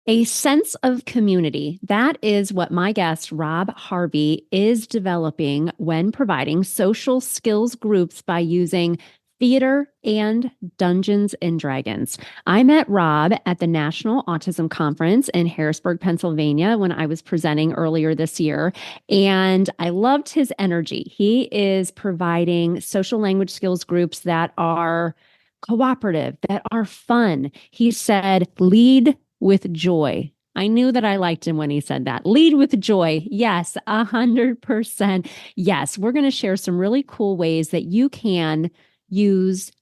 A sense of community. That is what my guest, Rob Harvey, is developing when providing social skills groups by using theater and Dungeons and Dragons. I met Rob at the National Autism Conference in Harrisburg, Pennsylvania, when I was presenting earlier this year. And I loved his energy. He is providing social language skills groups that are cooperative, that are fun. He said, lead with joy. I knew that I liked him when he said that. Lead with joy. Yes, 100%. Yes, we're going to share some really cool ways that you can use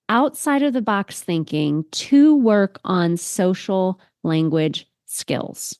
outside of the box thinking to work on social language skills.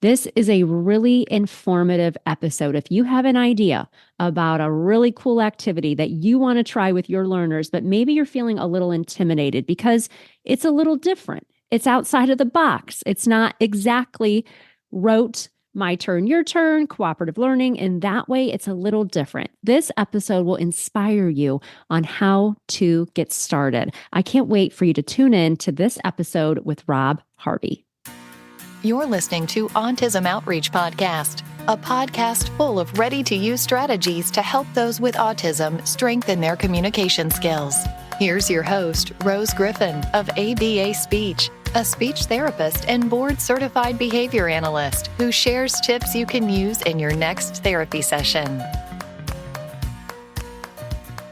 This is a really informative episode. If you have an idea about a really cool activity that you want to try with your learners, but maybe you're feeling a little intimidated because it's a little different, it's outside of the box, it's not exactly rote, my turn, your turn, cooperative learning. In that way, it's a little different. This episode will inspire you on how to get started. I can't wait for you to tune in to this episode with Rob Harvey. You're listening to Autism Outreach Podcast, a podcast full of ready-to-use strategies to help those with autism strengthen their communication skills. Here's your host, Rose Griffin of ABA Speech, a speech therapist and board-certified behavior analyst who shares tips you can use in your next therapy session.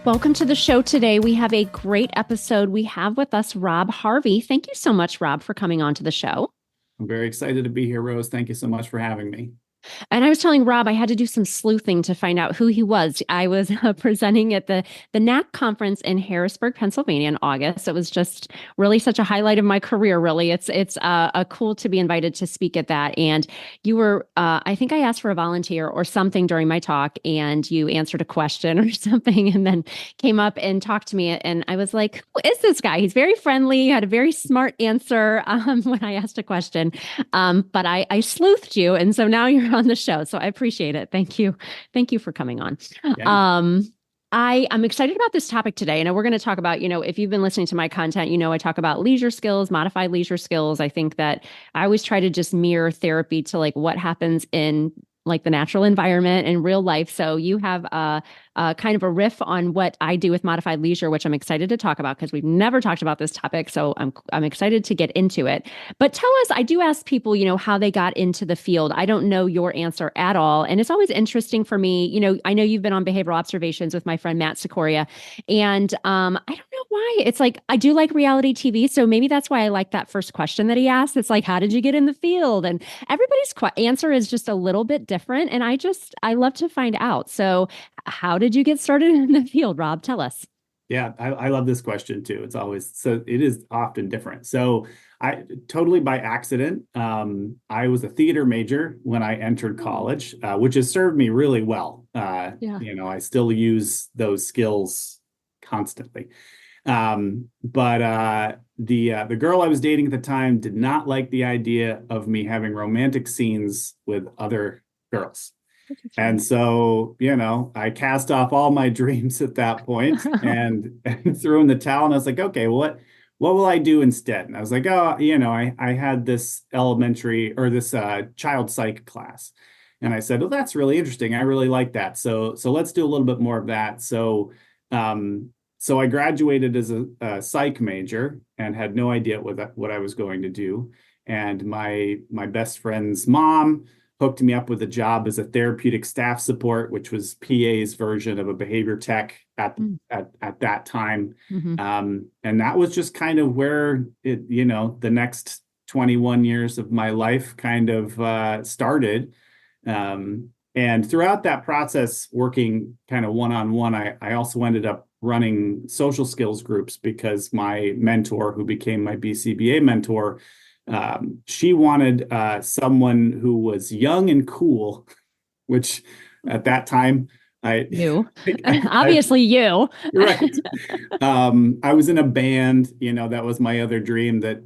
Welcome to the show today. We have a great episode. We have with us Rob Harvey. Thank you so much, Rob, for coming on to the show. I'm very excited to be here, Rose. Thank you so much for having me. And I was telling Rob I had to do some sleuthing to find out who he was. I was presenting at the NAC conference in Harrisburg, Pennsylvania in August. It was just really such a highlight of my career, really. It's cool to be invited to speak at that. And you were, I think I asked for a volunteer or something during my talk, and you answered a question or something and then came up and talked to me. And I was like, who is this guy? He's very friendly. He had a very smart answer when I asked a question. But I sleuthed you. And so now you're on the show. So I appreciate it. Thank you. Thank you for coming on. Yeah. I'm excited about this topic today. And we're going to talk about, if you've been listening to my content, I talk about leisure skills, modified leisure skills. I think that I always try to just mirror therapy to like what happens in like the natural environment in real life. So you have a kind of a riff on what I do with modified leisure, which I'm excited to talk about because we've never talked about this topic. So I'm excited to get into it. But tell us, I do ask people, how they got into the field. I don't know your answer at all. And it's always interesting for me. I know you've been on behavioral observations with my friend Matt Sikoria. And I don't know why. It's like, I do like reality TV. So maybe that's why I like that first question that he asked. It's like, how did you get in the field? And everybody's answer is just a little bit different. And I love to find out. So how did you get started in the field, Rob? Tell us. Yeah, I love this question too. It is often different. So I totally by accident, I was a theater major when I entered college, which has served me really well. I still use those skills constantly. But the girl I was dating at the time did not like the idea of me having romantic scenes with other girls. And so, I cast off all my dreams at that point and threw in the towel. And I was like, okay, what will I do instead? And I was like, I had this child psych class. And I said, well, that's really interesting. I really like that. So let's do a little bit more of that. So I graduated as a psych major and had no idea what I was going to do. And my best friend's mom hooked me up with a job as a therapeutic staff support, which was PA's version of a behavior tech at that time. Mm-hmm. And that was just kind of where the next 21 years of my life kind of started. And throughout that process, working kind of one-on-one, I also ended up running social skills groups because my mentor, who became my BCBA mentor, she wanted someone who was young and cool, which at that time obviously you. Right. I was in a band, that was my other dream that,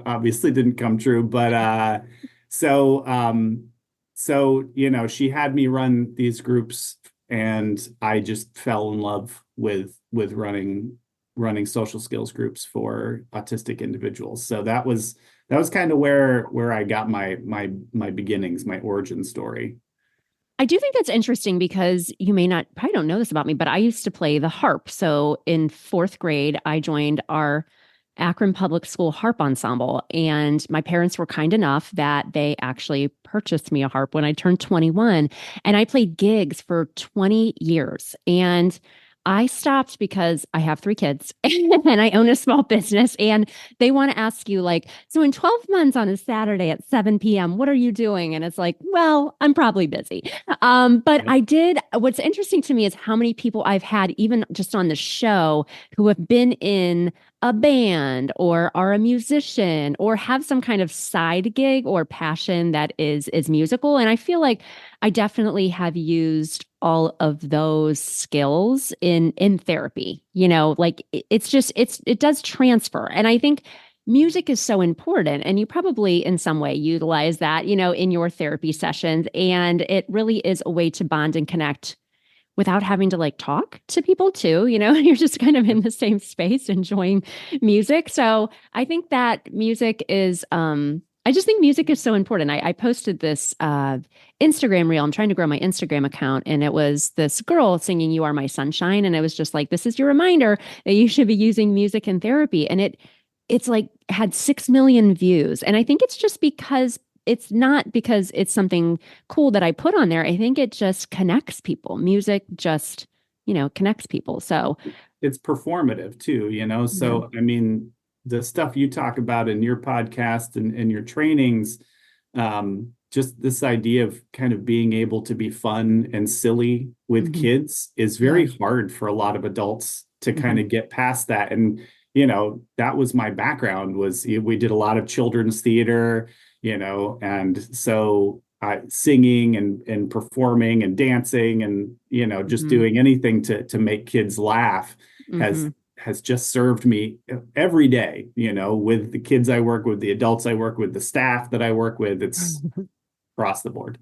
obviously didn't come true. But so she had me run these groups and I just fell in love with running social skills groups for autistic individuals. So that was that was kind of where I got my beginnings, my origin story. I do think that's interesting because you may not, probably don't know this about me, but I used to play the harp. So in fourth grade, I joined our Akron Public School harp ensemble. And my parents were kind enough that they actually purchased me a harp when I turned 21. And I played gigs for 20 years. And I stopped because I have three kids and I own a small business. And they want to ask you, like, so in 12 months on a Saturday at 7 p.m., what are you doing? And it's like, well, I'm probably busy. But Yep. I did, what's interesting to me is how many people I've had, even just on the show, who have been in a band or are a musician or have some kind of side gig or passion that is musical. And I feel like I definitely have used all of those skills in therapy. Like it does transfer. And I think music is so important, and you probably in some way utilize that, in your therapy sessions, and it really is a way to bond and connect without having to like talk to people too. You're just kind of in the same space enjoying music. So I think that music is I just think music is so important. I posted this Instagram reel. I'm trying to grow my Instagram account, and it was this girl singing "You Are My Sunshine," and it was just like, this is your reminder that you should be using music in therapy. And it's like had 6 million views. And I think it's just because it's not because it's something cool that I put on there. I think it just connects people. Music just, connects people. So It's performative too, yeah. so I mean, the stuff you talk about in your podcast and your trainings, just this idea of kind of being able to be fun and silly with Mhm. kids is Yeah. very hard for a lot of adults to kind Mhm. of get past that. And that was my background. Was we did a lot of children's theater, and so singing and performing and dancing and just Mhm. doing anything to make kids laugh has Mhm. has just served me every day, with the kids I work with, the adults I work with, the staff that I work with. It's across the board.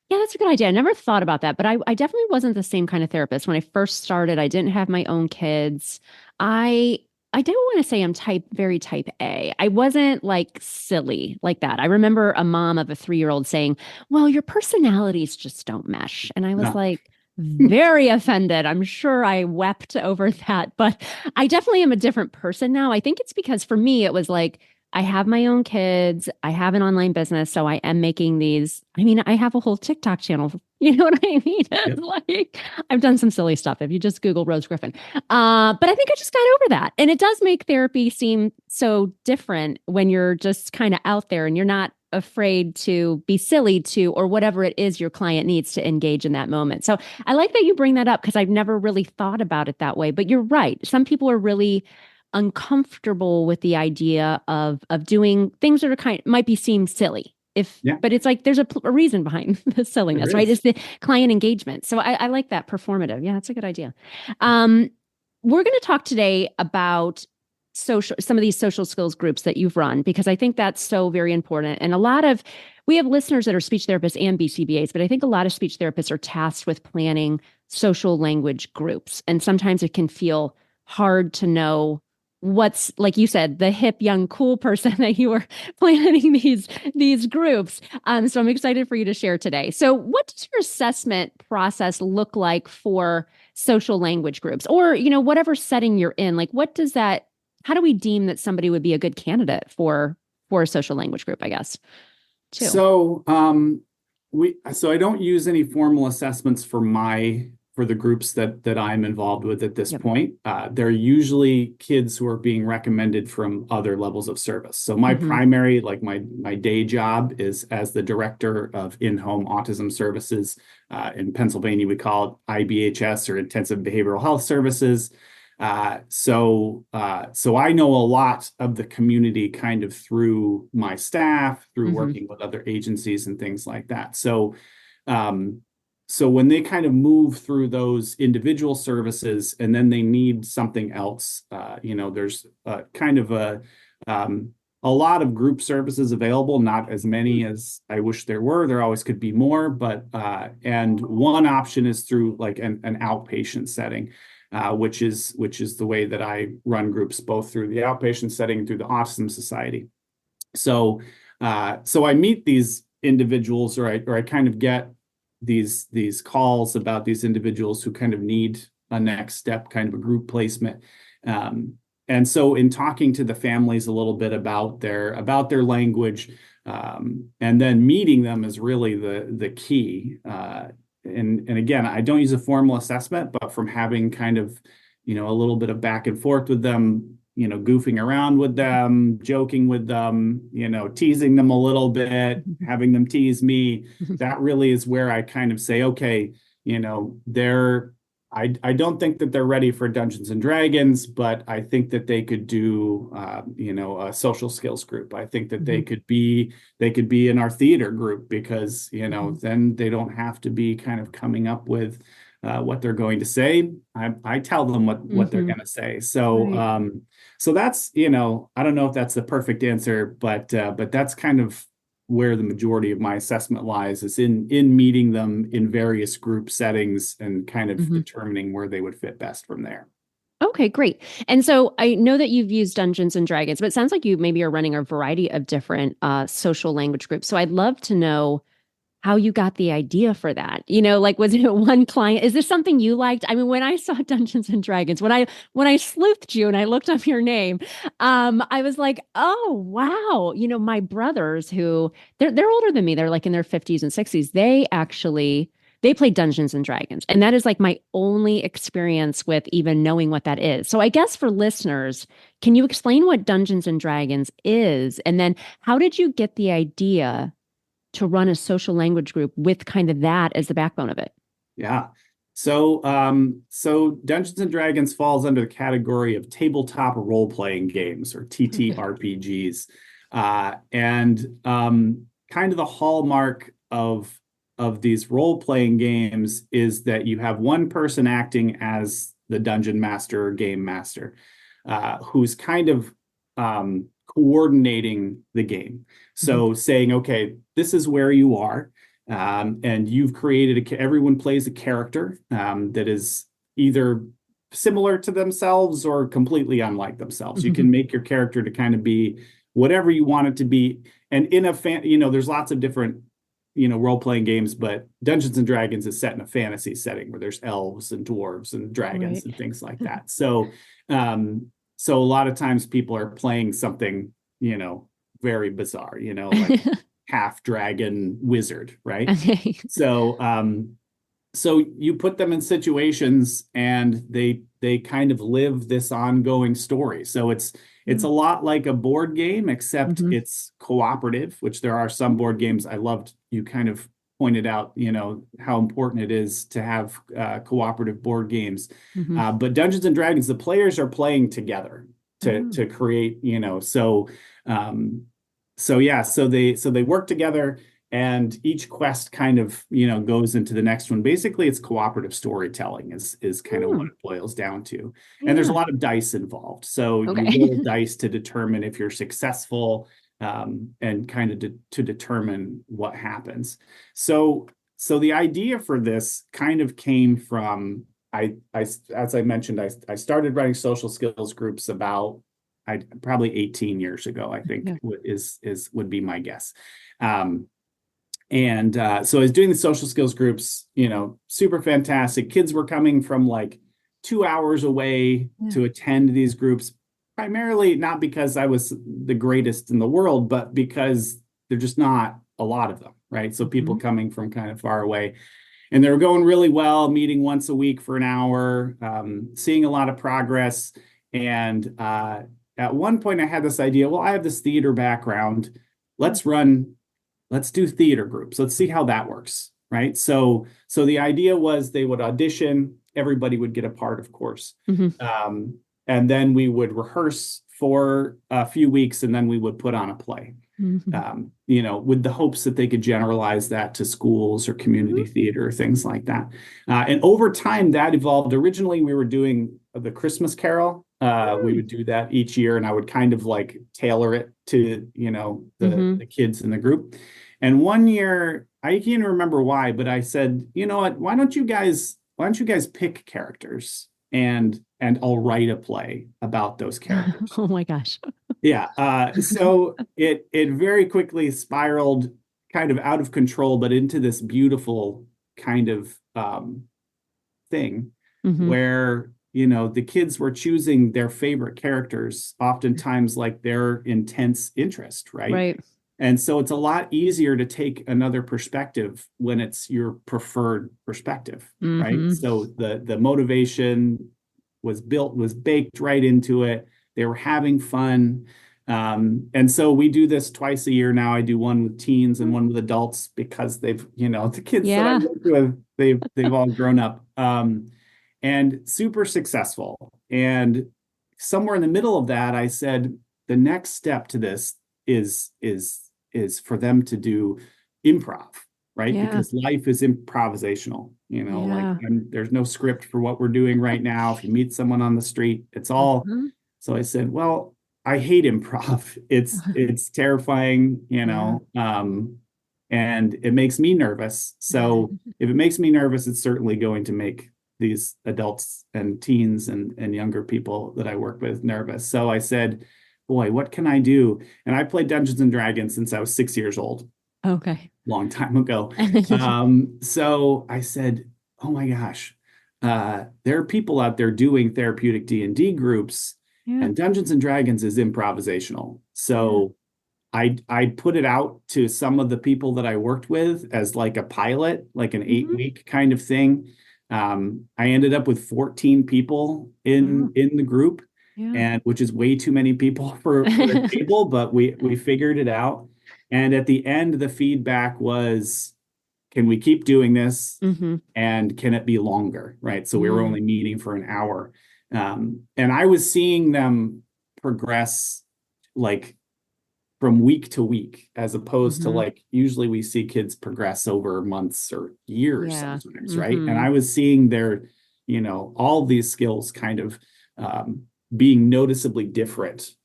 Yeah, that's a good idea. I never thought about that, but I definitely wasn't the same kind of therapist. When I first started, I didn't have my own kids. I I don't want to say I'm very type A. I wasn't like silly like that. I remember a mom of a 3-year-old saying, "Well, your personalities just don't mesh." And I was No. like, very offended. I'm sure I wept over that, but I definitely am a different person now. I think it's because for me, it was like, I have my own kids. I have an online business. So I am making these. I mean, I have a whole TikTok channel. You know what I mean? Yep. Like, I've done some silly stuff if you just Google Rose Griffin. But I think I just got over that. And it does make therapy seem so different when you're just kind of out there and you're not afraid to be silly to, or whatever it is your client needs to engage in that moment. So I like that you bring that up because I've never really thought about it that way. But you're right. Some people are really uncomfortable with the idea of doing things that are might be seem silly if Yeah, but it's like there's a reason behind the there silliness, right? is. It's the client engagement. So I like that performative. Yeah, that's a good idea. um we're going to talk today about some of these social skills groups that you've run, because I think that's so very important. And we have listeners that are speech therapists and BCBAs, but I think a lot of speech therapists are tasked with planning social language groups, and sometimes it can feel hard to know what's, like you said, the hip young cool person that you were planning these groups. So I'm excited for you to share today. So what does your assessment process look like for social language groups, or whatever setting you're in? Like, how do we deem that somebody would be a good candidate for a social language group, I guess, too? So, so I don't use any formal assessments for the groups that I'm involved with at this Yep. point. They're usually kids who are being recommended from other levels of service. So my Hmm. primary, like my day job is as the director of in-home autism services. In Pennsylvania, we call it IBHS, or Intensive Behavioral Health Services. So I know a lot of the community kind of through my staff, through Hmm. working with other agencies and things like that. Um, so when they kind of move through those individual services and then they need something else, there's kind of a lot of group services available, not as many as I wish there were. There always could be more, but and one option is through like an outpatient setting. Which is the way that I run groups, both through the outpatient setting and through the Autism Society. So I meet these individuals, or I kind of get these calls about these individuals who kind of need a next step, kind of a group placement. And so in talking to the families a little bit about their language, and then meeting them is really the key. And again, I don't use a formal assessment, but from having kind of, a little bit of back and forth with them, goofing around with them, joking with them, teasing them a little bit, having them tease me, that really is where I kind of say, okay, I don't think that they're ready for Dungeons and Dragons, but I think that they could do, a social skills group. I think that they could be in our theater group, because, then they don't have to be kind of coming up with what they're going to say. I tell them what they're going to say. So, Right. so that's, I don't know if that's the perfect answer, but that's kind of where the majority of my assessment lies, is in meeting them in various group settings and kind of determining where they would fit best from there. Okay, great. And so I know that you've used Dungeons and Dragons, but it sounds like you maybe are running a variety of different social language groups. So I'd love to know how you got the idea for that. Like, was it one client? Is this something you liked? I mean, when I saw Dungeons and Dragons, when I sleuthed you and I looked up your name, I was like, oh wow. My brothers, who they're older than me, they're like in their 50s and 60s. They played Dungeons and Dragons. And that is like my only experience with even knowing what that is. So I guess for listeners, can you explain what Dungeons and Dragons is? And then how did you get the idea to run a social language group with kind of that as the backbone of it? Yeah. So Dungeons and Dragons falls under the category of tabletop role-playing games, or TTRPGs. And kind of the hallmark of these role-playing games is that you have one person acting as the dungeon master or game master, who's kind of coordinating the game. So saying, okay, this is where you are. And you've created everyone plays a character that is either similar to themselves or completely unlike themselves. You can make your character to kind of be whatever you want it to be. And in a there's lots of different, role-playing games, but Dungeons and Dragons is set in a fantasy setting where there's elves and dwarves and dragons Right. and things like that. So a lot of times people are playing something, very bizarre, like half dragon wizard, right? Okay. So you put them in situations and they kind of live this ongoing story. So it's a lot like a board game, except it's cooperative, which there are some board games. I loved you kind of pointed out, how important it is to have cooperative board games. But Dungeons and Dragons, the players are playing together to create, so they work together, and each quest kind of, goes into the next one. Basically, it's cooperative storytelling is kind of what it boils down to. And there's a Yeah. lot of dice involved. So you Okay. roll dice to determine if you're successful, and kind of to determine what happens. So the idea for this kind of came from, as I mentioned, I started running social skills groups about probably 18 years ago, I think, Yeah. would be my guess. And so I was doing the social skills groups, super fantastic. Kids were coming from like 2 hours away to attend these groups, primarily not because I was the greatest in the world, but because there's just not a lot of them, right? So people coming from kind of far away. And they were going really well, meeting once a week for an hour, seeing a lot of progress. And at one point I had this idea, well, I have this theater background. Let's do theater groups. Let's see how that works, right? So the idea was they would audition, everybody would get a part, of course. And then we would rehearse for a few weeks, and then we would put on a play. With the hopes that they could generalize that to schools or community theater, things like that. And over time, that evolved. Originally, we were doing the Christmas Carol. We would do that each year, and I would kind of like tailor it to, the kids in the group. And one year, I can't remember why, but I said, you know what, why don't you guys pick characters and I'll write a play about those characters. Oh my gosh. Yeah. So it very quickly spiraled kind of out of control, but into this beautiful kind of thing Hmm. where, the kids were choosing their favorite characters, oftentimes like their intense interest, right? Right. And so it's a lot easier to take another perspective when it's your preferred perspective, right? Hmm. So the motivation was baked right into it. They were having fun. And so we do this twice a year now. I do one with teens and one with adults because the kids that I Yeah. work with, they've all grown up. And super successful. And somewhere in the middle of that, I said, the next step to this is for them to do improv, right? Yeah. Because life is improvisational, like Yeah. there's no script for what we're doing right now. If you meet someone on the street, it's all. Mhm. So I said, well, I hate improv. It's terrifying, Yeah. and it makes me nervous. So if it makes me nervous, it's certainly going to make these adults and teens and younger people that I work with nervous. So I said, boy, what can I do? And I played Dungeons and Dragons since I was 6 years old, Okay. long time ago. So I said, oh my gosh, there are people out there doing therapeutic D&D groups, Yeah. and Dungeons and Dragons is improvisational. Yeah. So I put it out to some of the people that I worked with as like a pilot, like an Hmm. 8-week kind of thing. I ended up with 14 people Oh, in the group, yeah. and which is way too many people for a table, but we figured it out. And at the end, the feedback was, can we keep doing this? Hmm. And can it be longer? Right. So we were Mm. only meeting for an hour. And I was seeing them progress like from week to week, as opposed to Hmm. like usually we see kids progress over months or years Yeah. sometimes, right? And Hmm. I was seeing their, all these skills kind of being noticeably different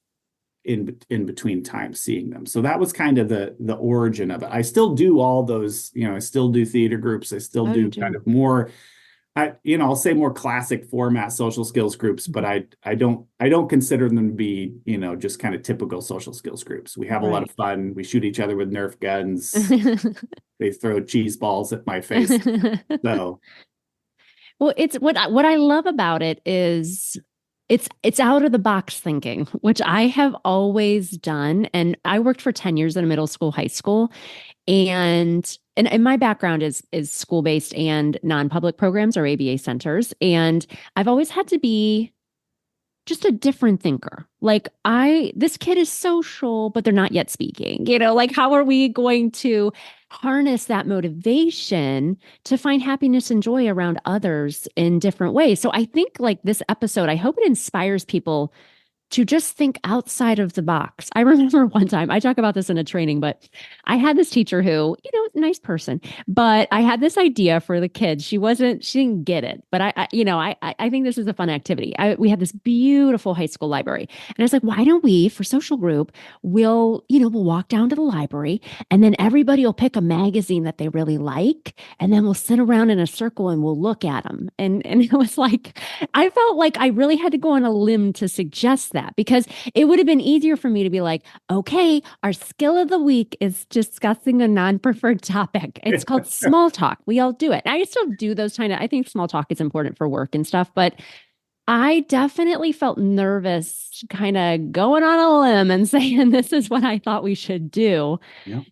in between times seeing them. So that was kind of the origin of it. I still do all those, I still do theater groups. I still Oh, you do kind do. of more, I'll say more classic format social skills groups, but Mhm. I don't consider them to be, just kind of typical social skills groups. We have a lot Right. of fun. We shoot each other with Nerf guns. They throw cheese balls at my face. So Well, it's what I love about it is it's out of the box thinking, which I have always done. And I worked for 10 years in a middle school, high school, and my background is school-based and non-public programs or ABA centers. And I've always had to be just a different thinker. Like this kid is social, but they're not yet speaking. Like how are we going to harness that motivation to find happiness and joy around others in different ways? So I think like this episode, I hope it inspires people to just think outside of the box. I remember one time, I talk about this in a training, but I had this teacher who, nice person, but I had this idea for the kids. She didn't get it, but I think this is a fun activity. We had this beautiful high school library. And I was like, why don't we, for social group, we'll walk down to the library and then everybody will pick a magazine that they really like. And then we'll sit around in a circle and we'll look at them. And it was like, I felt like I really had to go on a limb to suggest that because it would have been easier for me to be like, okay, our skill of the week is discussing a non-preferred topic. It's called small talk. We all do it. I still do those kind of, I think small talk is important for work and stuff, but I definitely felt nervous kind of going on a limb and saying, this is what I thought we should do.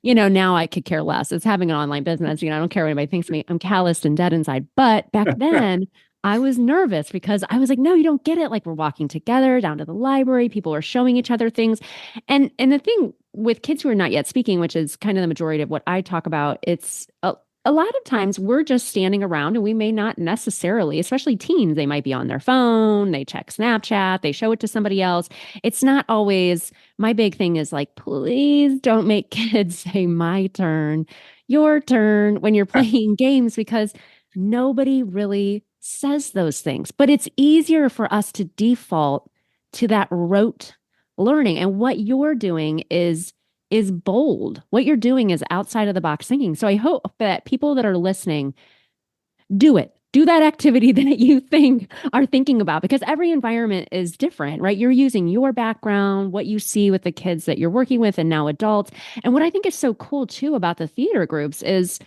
yeah. Now I could care less. It's having an online business. I don't care what anybody thinks of me. I'm calloused and dead inside. But back then, I was nervous because I was like, no, you don't get it. Like we're walking together down to the library. People are showing each other things. And the thing with kids who are not yet speaking, which is kind of the majority of what I talk about, it's a lot of times we're just standing around and we may not necessarily, especially teens, they might be on their phone, they check Snapchat, they show it to somebody else. It's not always, my big thing is like, please don't make kids say my turn, your turn when you're playing games because nobody really says those things. But it's easier for us to default to that rote learning. And what you're doing is bold. What you're doing is outside of the box thinking. So I hope that people that are listening do it. do that activity that you are thinking about, because every environment is different, right? You're using your background, what you see with the kids that you're working with and now adults. And what I think is so cool too about the theater groups is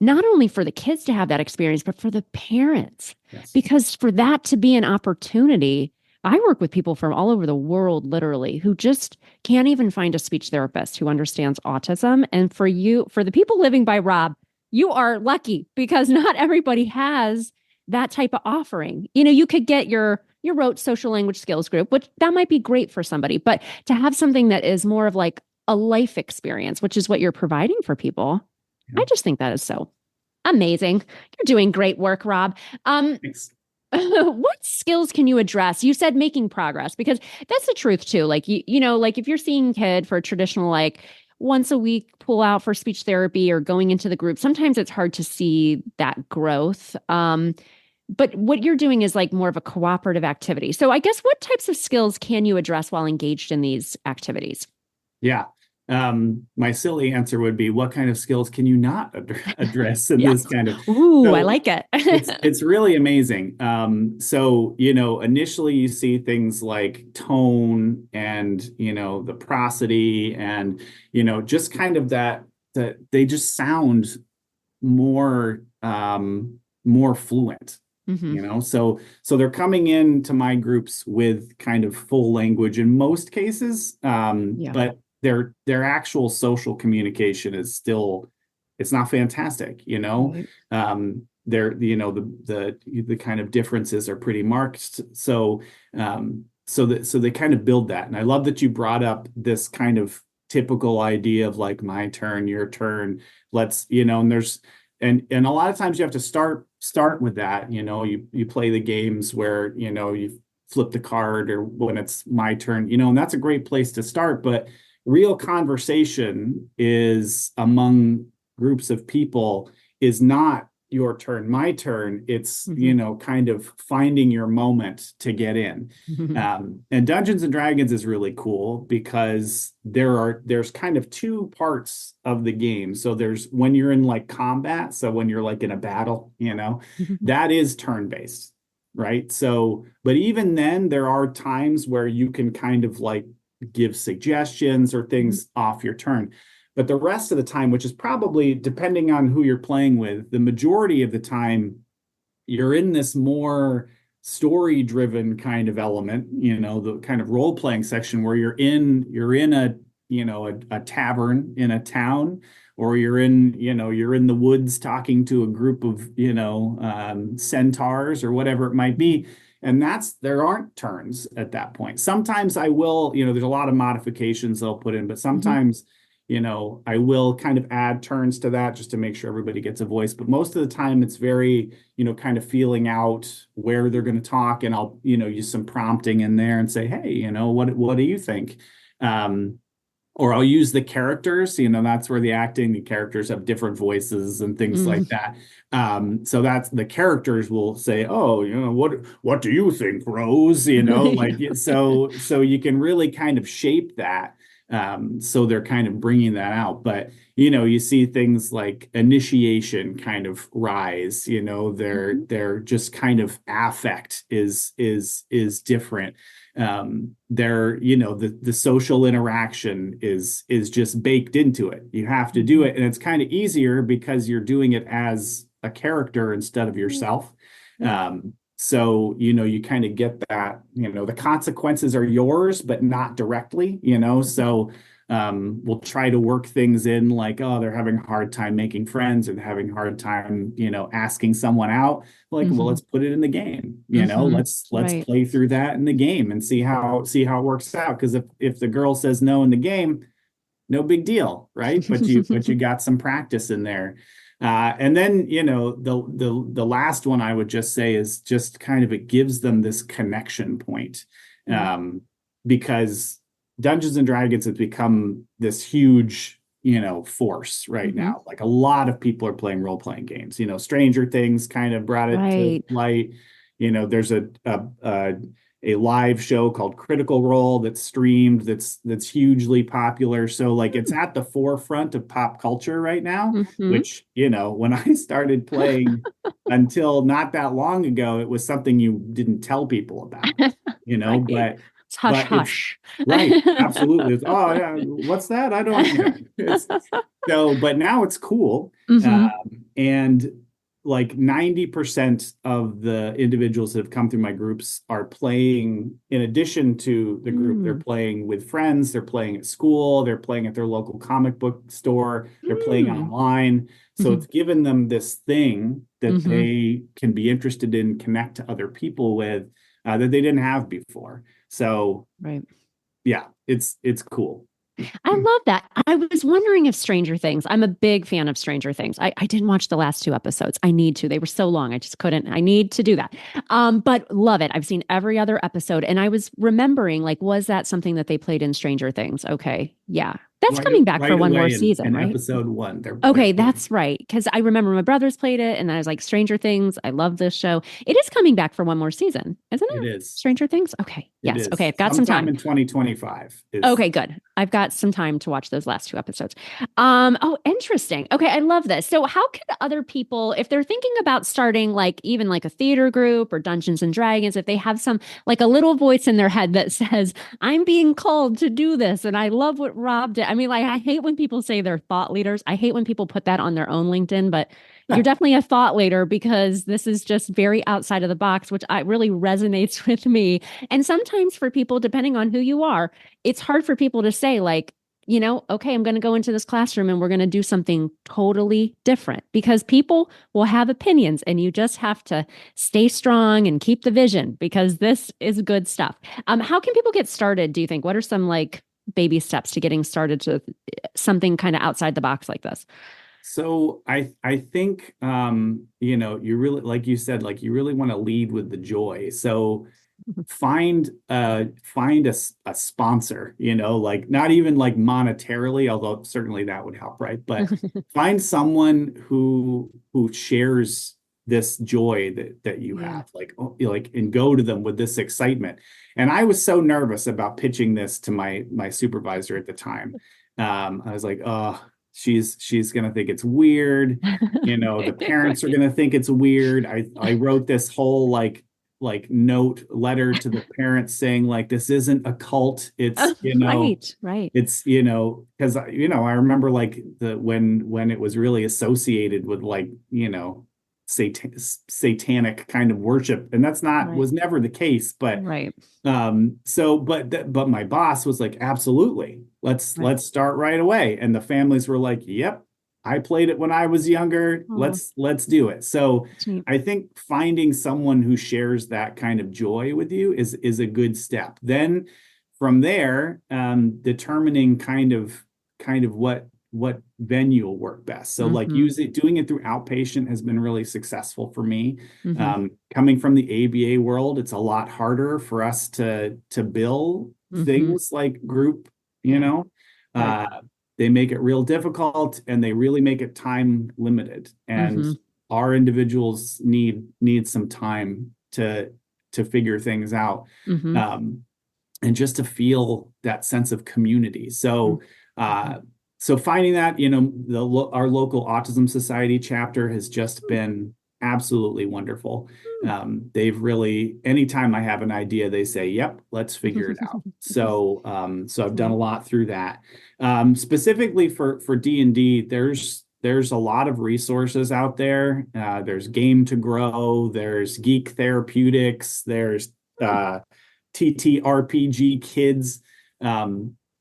not only for the kids to have that experience, but for the parents, Yes. because for that to be an opportunity, I work with people from all over the world, literally, who just can't even find a speech therapist who understands autism. And for the people living by Rob, you are lucky because not everybody has that type of offering. You could get your rote social language skills group, which that might be great for somebody, but to have something that is more of like a life experience, which is what you're providing for people. Yeah. I just think that is so amazing. You're doing great work, Rob. Thanks. What skills can you address? You said making progress, because that's the truth too. Like, like if you're seeing a kid for a traditional, like once a week pull out for speech therapy or going into the group, sometimes it's hard to see that growth. But what you're doing is like more of a cooperative activity. So I guess what types of skills can you address while engaged in these activities? Yeah. My silly answer would be, what kind of skills can you not address in Yes. this kind of? Ooh, So I like it. it's really amazing. So initially you see things like tone and the prosody and just kind of that they just sound more more fluent. Mm-hmm. So they're coming into my groups with kind of full language in most cases, Yeah. but their actual social communication is still, it's not fantastic. Right. The kind of differences are pretty marked. So they kind of build that, and I love that you brought up this kind of typical idea of like my turn, your turn. Let's and there's and a lot of times you have to start with that. You play the games where you flip the card, or when it's my turn, and that's a great place to start. But real conversation is among groups of people is not your turn, my turn. It's kind of finding your moment to get in. And Dungeons and Dragons is really cool because there's kind of two parts of the game. So there's when you're in like combat, so when you're like in a battle, that is turn-based, right? So, but even then, there are times where you can kind of like give suggestions or things off your turn. But the rest of the time, which is probably depending on who you're playing with, the majority of the time, you're in this more story-driven kind of element, the kind of role-playing section where you're in a tavern in a town, or you're in the woods talking to a group of centaurs or whatever it might be. And there aren't turns at that point. Sometimes I will, there's a lot of modifications they'll put in, but sometimes, I will kind of add turns to that just to make sure everybody gets a voice. But most of the time it's very, kind of feeling out where they're going to talk. And I'll, use some prompting in there and say, hey, what do you think? Or I'll use the characters, that's where the characters have different voices and things like that. So that's the characters will say, oh, what do you think, Rose? Like, so you can really kind of shape that. So they're kind of bringing that out, but you see things like initiation kind of rise, they're just kind of affect is different. The social interaction is just baked into it. You have to do it, and it's kind of easier because you're doing it as a character instead of yourself. So you kind of get that, the consequences are yours but not directly, so we'll try to work things in like, oh, they're having a hard time making friends, or they're having a hard time asking someone out, like, well, let's put it in the game, let's Right. play through that in the game and see how it works out, because if the girl says no in the game, no big deal, right? But you got some practice in there. And then the last one I would just say is just kind of, it gives them this connection point, because Dungeons and Dragons has become this huge force right now. Like a lot of people are playing role-playing games. Stranger Things kind of brought it to light. There's a live show called Critical Role that's streamed, that's hugely popular. So like it's at the forefront of pop culture right now, Mm-hmm. which, when I started playing until not that long ago, it was something you didn't tell people about, Right. but It's hush but it's hush. right, absolutely. It's, oh yeah, what's that? I don't, it's so, but now it's cool. Hmm. And like 90% of the individuals that have come through my groups are playing, in addition to the group, they're Mm. playing with friends, they're playing at school, they're playing at their local comic book store, they're playing Mm. online. So Hmm. it's given them this thing that Hmm. they can be interested in, connect to other people with, that they didn't have before. So Right. yeah, it's cool. I love that. I was wondering if Stranger Things, I'm a big fan of Stranger Things. I didn't watch the last two episodes. I need to. They were so long. I just couldn't. I need to do that. But love it. I've seen every other episode. And I was remembering, like, was that something that they played in Stranger Things? Okay. Yeah. That's Right, coming back for right one more away season, in right? episode one, they're Okay, playing. that's right. Because I remember my brothers played it, and I was like, Stranger Things. I love this show. It is coming back for one more season, isn't It it? is. Stranger Things. Okay. It Yes. Okay. is. I've got some Sometime time. in 2025 is. Okay, good. I've got some time to watch those last two episodes. Oh, interesting. Okay, I love this. So how can other people, if they're thinking about starting like even like a theater group or Dungeons and Dragons, if they have some like a little voice in their head that says, I'm being called to do this, and I love what Rob did. I mean, like I hate when people say they're thought leaders. I hate when people put that on their own LinkedIn, but you're definitely a thought leader because this is just very outside of the box, which I really resonates with me. And sometimes for people, depending on who you are, it's hard for people to say, like, okay, I'm going to go into this classroom and we're going to do something totally different because people will have opinions and you just have to stay strong and keep the vision because this is good stuff. How can people get started, do you think? What are some like baby steps to getting started to something kind of outside the box like this? So I think you really, like you said, like you really want to lead with the joy. So find a sponsor, like not even like monetarily, although certainly that would help, right? But find someone who shares this joy that you Yeah. have, like and go to them with this excitement. And I was so nervous about pitching this to my supervisor at the time. I was like, oh, she's gonna think it's weird. The parents are gonna think it's weird. I wrote this whole like note letter to the parents saying like this isn't a cult. It's Right, right. it's because I remember like the when it was really associated with like satanic kind of worship, and that's not Right. was never the case. But Right. but my boss was like, absolutely, Right. let's start right away. And the families were like, yep, I played it when I was younger. Oh, Let's do it. So that's neat. I think finding someone who shares that kind of joy with you is a good step. Then from there, determining kind of what venue will work best. So like Hmm. doing it through outpatient has been really successful for me. Hmm. Coming from the ABA world, it's a lot harder for us to bill Hmm. things like group, you Yeah. know. Right. Uh, they make it real difficult and they really make it time limited. And Hmm. our individuals need some time to figure things out. Hmm. Um, and just to feel that sense of community. So Hmm. so finding that, our local autism society chapter has just been absolutely wonderful. They've really, anytime I have an idea, they say, yep, let's figure it out. So I've done a Right. lot through that. Specifically for D&D, there's a lot of resources out there. There's Game to Grow, there's Geek Therapeutics, there's TTRPG Kids.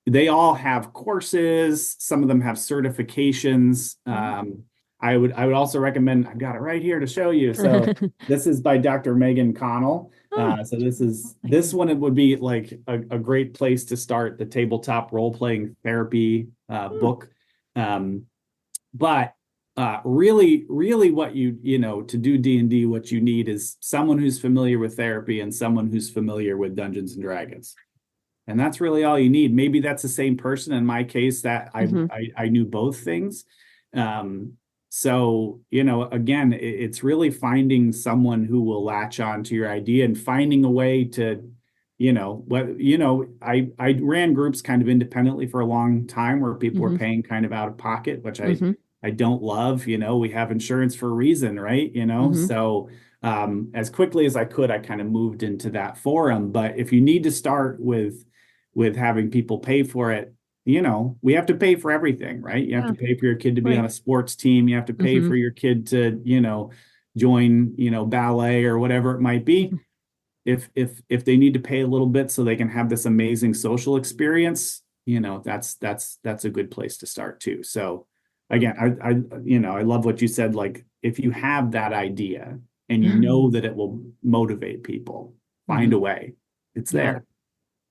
They all have courses. Some of them have certifications. I would also recommend. I've got it right here to show you. So this is by Dr. Megan Connell. Oh, So this lovely. one, it would be like a great place to start the tabletop role-playing therapy Hmm. book. But really, really, what to do D&D, what you need is someone who's familiar with therapy and someone who's familiar with Dungeons and Dragons. And that's really all you need. Maybe that's the same person. In my case, that Hmm. I knew both things. Um, so, again, it's really finding someone who will latch on to your idea and finding a way to I ran groups kind of independently for a long time where people were Mm-hmm. paying kind of out of pocket, which Mm-hmm. I don't love. We have insurance for a reason, right? Mm-hmm. So as quickly as I could, I kind of moved into that forum. But if you need to start with having people pay for it, we have to pay for everything, right? You have to Yeah. pay for your kid to be on Right. a sports team. You have to pay Mm-hmm. for your kid to, join, ballet or whatever it might be. If they need to pay a little bit so they can have this amazing social experience, that's a good place to start too. So again, I love what you said. Like, if you have that idea and you know that it will motivate people, find Mm-hmm. a way. It's Yeah. there.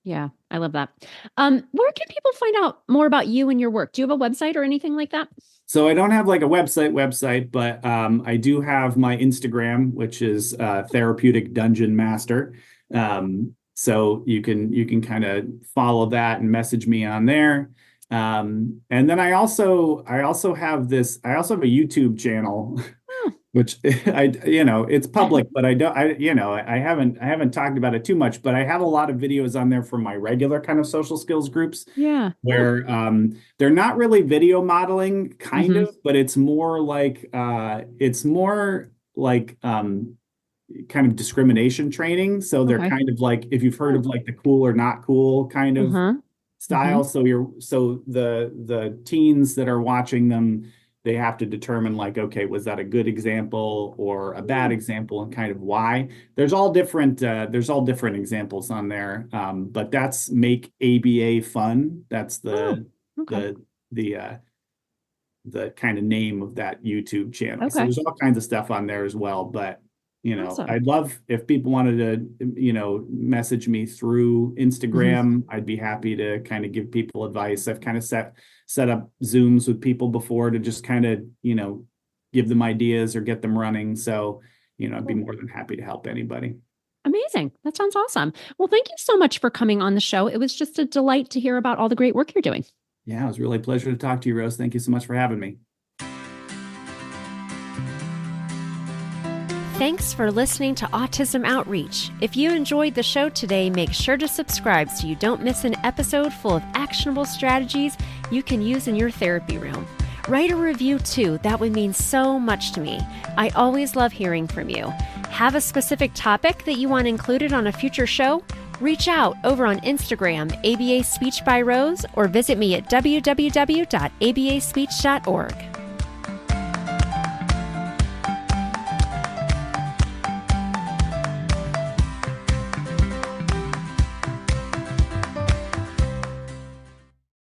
Yeah. I love that. Where can people find out more about you and your work? Do you have a website or anything like that? So I don't have like a website, but I do have my Instagram, which is Therapeutic Dungeon Master. So you can kind of follow that and message me on there. And then I also have a YouTube channel Oh, which it's public, but I haven't talked about it too much, but I have a lot of videos on there from my regular kind of social skills groups yeah. Oh. where they're not really video modeling kind Mm-hmm. of, but it's more like kind of discrimination training. So they're Okay. kind of like, if you've heard Oh. of like the cool or not cool kind of Uh-huh. Mm-hmm. style. So the teens that are watching them, they have to determine like, okay, was that a good example or a bad Oh. example, and kind of why. There's all different examples on there. But that's Make ABA Fun. That's Oh. the Okay. the the uh the kind of name of that YouTube channel. So Okay. there's all kinds of stuff on there as well. But Awesome. I'd love if people wanted to, message me through Mm-hmm. Instagram. I'd be happy to kind of give people advice. I've kind of set up Zooms with people before to just kind of, give them ideas or get them running. So, I'd be Cool. more than happy to help anybody. Amazing. That sounds awesome. Well, thank you so much for coming on the show. It was just a delight to hear about all the great work you're doing. Yeah, it was really a pleasure to talk to you, Rose. Thank you so much for having me. Thanks for listening to Autism Outreach. If you enjoyed the show today, make sure to subscribe so you don't miss an episode full of actionable strategies you can use in your therapy room. Write a review too. That would mean so much to me. I always love hearing from you. Have a specific topic that you want included on a future show? Reach out over on Instagram, ABA Speech by Rose, or visit me at www.abaspeech.org.